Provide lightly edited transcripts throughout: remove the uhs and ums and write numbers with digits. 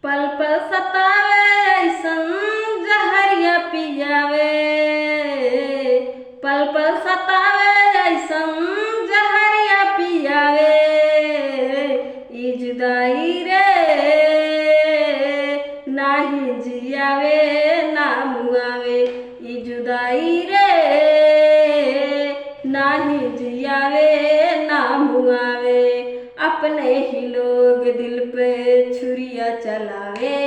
पल पल सतावे ऐसन जहरिया पियावे, पल पल सतावे ऐसन जहरिया पियावे। ई जुदाई रे नाही जियावे ना मुआवे, ई जुदाई रे नाही जियावे ना मुआवे। अपने ही लोग दिल पे छुरिया चलावे,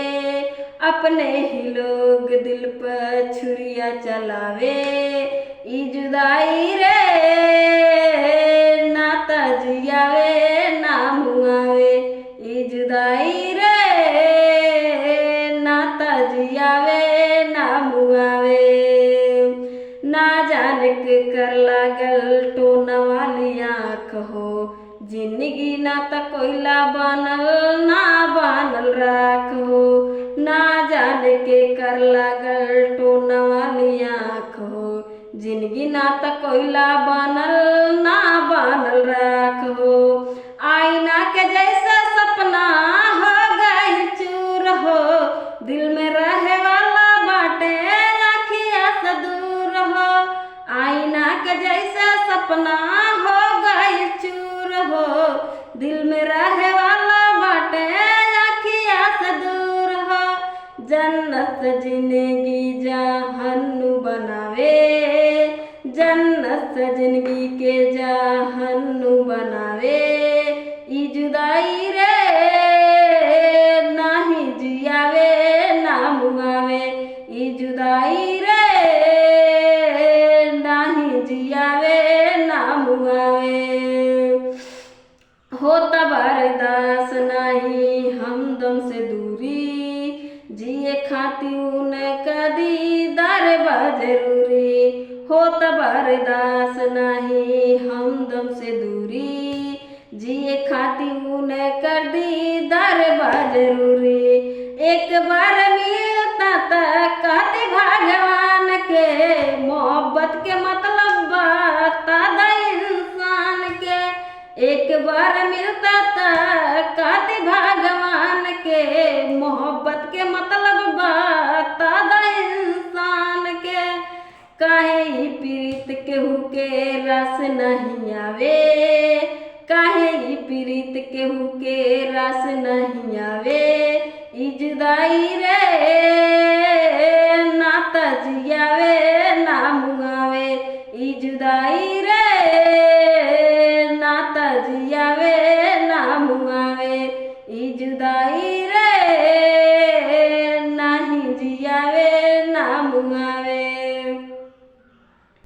अपने ही लोग दिल पे छुरिया चलावे। ई जुदाई रे नाता जियावे ना मुआवे, ई जुदाई रे नाता जियावे ना मुआवे। ना जाने के कर लागल टोना वाली आँख हो, जिंदगी ना त कोयला बनल ना बनल राख हो। ना जाने के कर लागल टोना वाली आँख हो, जिंदगी ना त कोयला बनल ना बनल राख हो। आईना के जैसा सपना हो गई चूर हो, दिल में रहे वाला बाटे आँखिया से दूर हो। आईना के जैसा सपना हो गई चूर हो, दिल में रहे वाला बाटे आँखिया से दूर हो। जन्नत जिंदगी जहन्नुम बनावे, जन्नत जिंदगी के जहन्नुम बनावे। ई जुदाई रे नाही जियावे ना मुआवे, ई जुदाई रे नाही जियावे ना मुआवे। होता बर्दाश्त नाही हमदम से दूरी, जिए खाती उनका दीदार बा जरूरी। होता बर्दाश्त नाही हमदम से दूरी, जिए खाती उनका दीदार बा जरूरी। एक बार मिलता त कहते भगवान के, मोहब्बत के मतलब बता द इंसान के। एक बार मिलता त कहते भगवान के, मोहब्बत के मतलब बता द इंसान के। काहे ई प्रीत केहू के रस नहीं आवे, काहे ई प्रीत केहू के रस नहीं आवे। ई जुदाई रे नाता जियावे ना मुआवे, ई जुदाई रे नाता जियावे ना मुआवे, ई जुदाई रे नाही जियावे